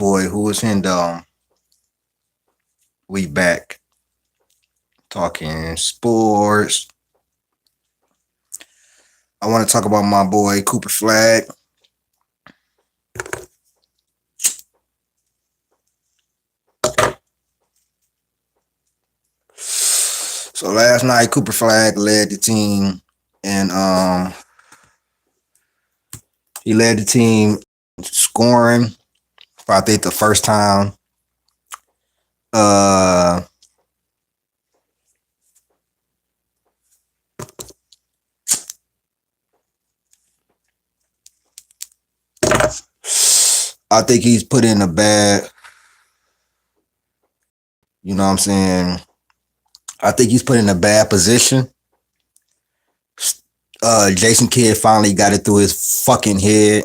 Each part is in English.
boy who was in we back talking sports. I want to talk about my boy Cooper Flagg. So last night Cooper Flagg led the team and he led the team scoring for I think the first time. Uh I think he's put in a bad, you know what I'm saying? I think he's put in a bad position. Jason Kidd finally got it through his fucking head.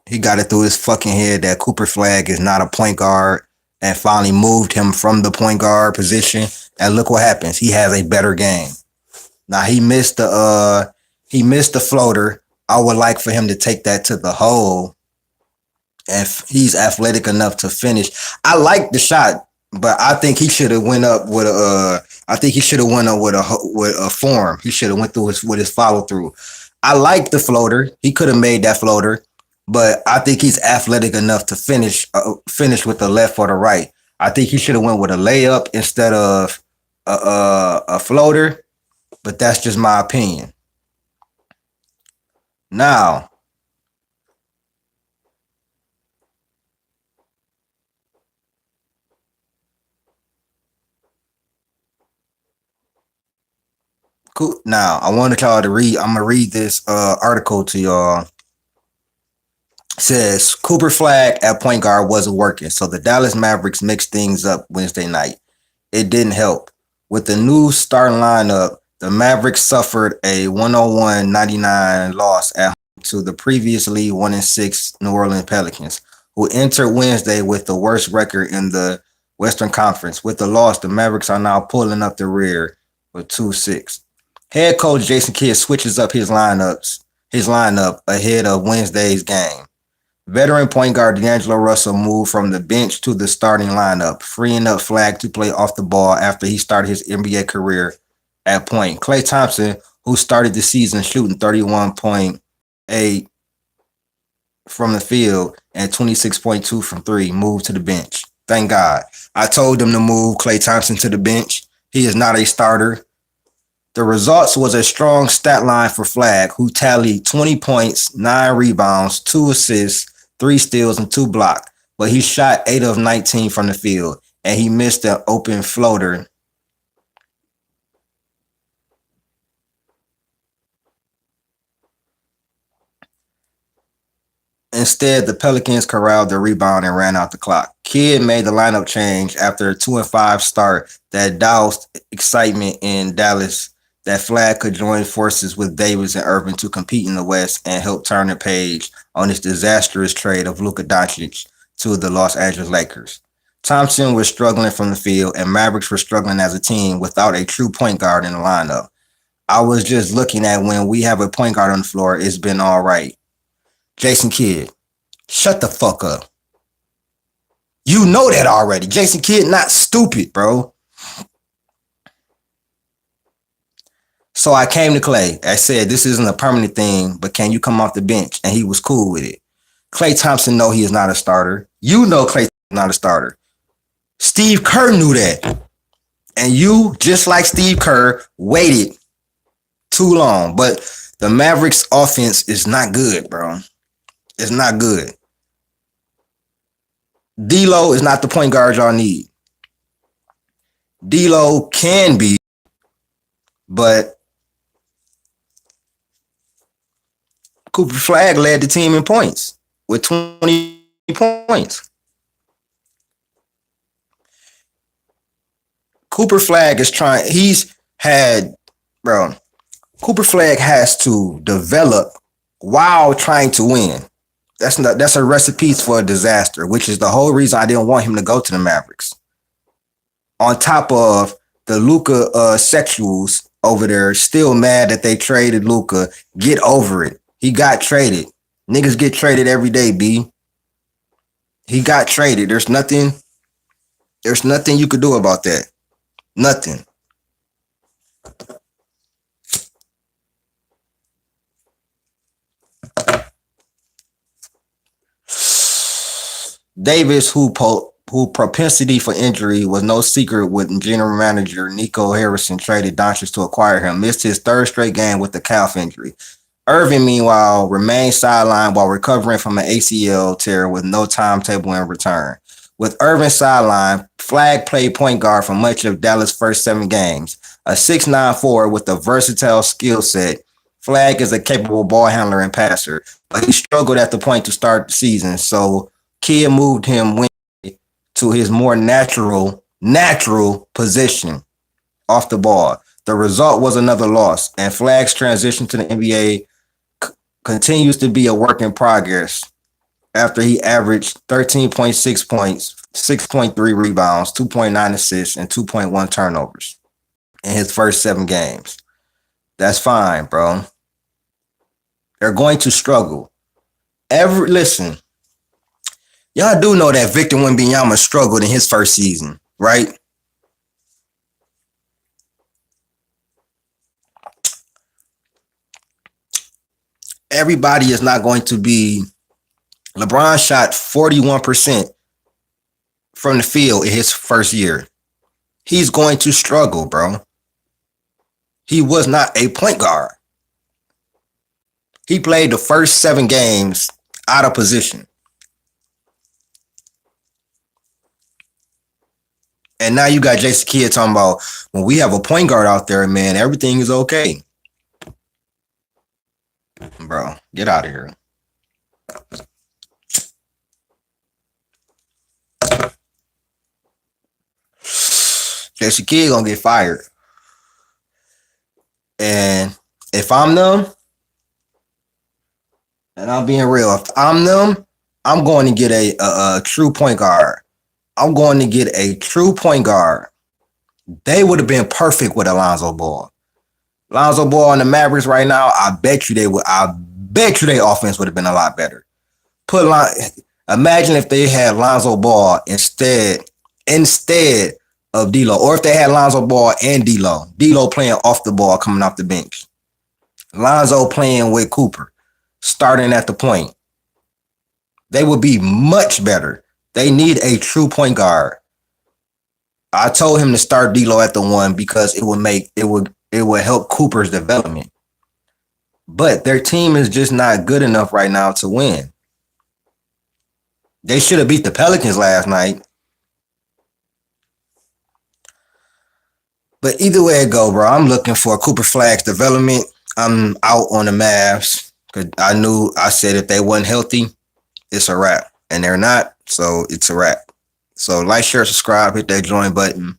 He got it through his fucking head that Cooper Flagg is not a point guard and finally moved him from the point guard position. And look what happens. He has a better game. Now he missed the floater. I would like for him to take that to the hole. If he's athletic enough to finish. I like the shot, but I think he should have went up with a I think he should have went up with a form. He should have went through with his follow through. I like the floater. He could have made that floater, but I think he's athletic enough to finish with the left or the right. I think he should have went with a layup instead of a floater, but that's just my opinion. Now, cool. Now I wanted y'all to read. I'm gonna read this article to y'all. It says Cooper Flagg at point guard wasn't working, so the Dallas Mavericks mixed things up Wednesday night. It didn't help. With the new starting lineup, the Mavericks suffered a 101-99 loss at home to the previously 1-6 New Orleans Pelicans, who entered Wednesday with the worst record in the Western Conference. With the loss, the Mavericks are now pulling up the rear with 2-6. Head coach Jason Kidd switches up his lineup ahead of Wednesday's game. Veteran point guard D'Angelo Russell moved from the bench to the starting lineup, freeing up Flagg to play off the ball after he started his NBA career at point. Klay Thompson, who started the season shooting 31.8 from the field and 26.2 from three, moved to the bench. Thank God. I told them to move Klay Thompson to the bench. He is not a starter. The results was a strong stat line for Flagg, who tallied 20 points, 9 rebounds, 2 assists, 3 steals, and 2 blocks. But he shot 8 of 19 from the field, and he missed an open floater. Instead, the Pelicans corralled the rebound and ran out the clock. Kidd made the lineup change after a 2-5 start that doused excitement in Dallas that Flagg could join forces with Davis and Irvin to compete in the West and help turn the page on his disastrous trade of Luka Doncic to the Los Angeles Lakers. Thompson was struggling from the field, and Mavericks were struggling as a team without a true point guard in the lineup. I was just looking at when we have a point guard on the floor, it's been all right. Jason Kidd, shut the fuck up. You know that already. Jason Kidd not stupid, bro. So I came to Klay. I said, this isn't a permanent thing, but can you come off the bench? And he was cool with it. Klay Thompson know he is not a starter. You know Klay is not a starter. Steve Kerr knew that. And you, just like Steve Kerr, waited too long. But the Mavericks offense is not good, bro. It's not good. D'Lo is not the point guard y'all need. D'Lo can be, but Cooper Flagg led the team in points with 20 points. Cooper Flagg is trying. Bro. Cooper Flagg has to develop while trying to win. That's a recipe for a disaster, which is the whole reason I didn't want him to go to the Mavericks. On top of the Luka sexuals over there, still mad that they traded Luka. Get over it. He got traded. Niggas get traded every day, B. He got traded. There's nothing you could do about that. Nothing. Davis, who propensity for injury was no secret when general manager Nico Harrison traded Doncic to acquire him, missed his third straight game with the calf injury. Irving, meanwhile, remained sidelined while recovering from an ACL tear with no timetable in return. With Irving sidelined, Flagg played point guard for much of Dallas' first 7 games. A 6'9" forward with a versatile skill set, Flagg is a capable ball handler and passer, but he struggled at the point to start the season, so Kidd moved him to his more natural position off the ball. The result was another loss, and Flagg's transition to the NBA continues to be a work in progress after he averaged 13.6 points, 6.3 rebounds, 2.9 assists, and 2.1 turnovers in his first 7 games. That's fine, bro. They're going to struggle. Listen, y'all do know that Victor Wembanyama struggled in his first season, right? Everybody is not going to be. LeBron shot 41% from the field in his first year. He's going to struggle, bro. He was not a point guard. He played the first 7 games out of position. And now you got Jason Kidd talking about, when we have a point guard out there, man, everything is okay. Bro, get out of here. Jason Kidd gonna get fired. And if I'm them, and I'm being real, if I'm them, I'm going to get a true point guard. I'm going to get a true point guard. They would have been perfect with Alonzo Ball. Alonzo Ball and the Mavericks right now, I bet you their offense would have been a lot better. Imagine if they had Lonzo Ball instead of D'Lo, or if they had Lonzo Ball and D'Lo playing off the ball, coming off the bench. Lonzo playing with Cooper, starting at the point. They would be much better. They need a true point guard. I told him to start D'Lo at the 1 because it would help Cooper's development. But their team is just not good enough right now to win. They should have beat the Pelicans last night. But either way it go, bro, I'm looking for Cooper Flagg's development. I'm out on the Mavs because I said if they wasn't healthy, it's a wrap. And they're not, so it's a wrap. So like, share, subscribe, hit that join button.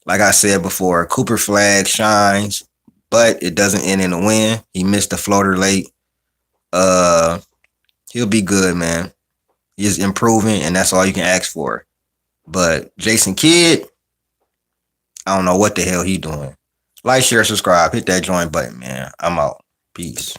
Like I said before, Cooper Flagg shines, but it doesn't end in a win. He missed the floater late. He'll be good, man. He's improving, and that's all you can ask for. But Jason Kidd, I don't know what the hell he doing. Like, share, subscribe, hit that join button, man. I'm out. Peace.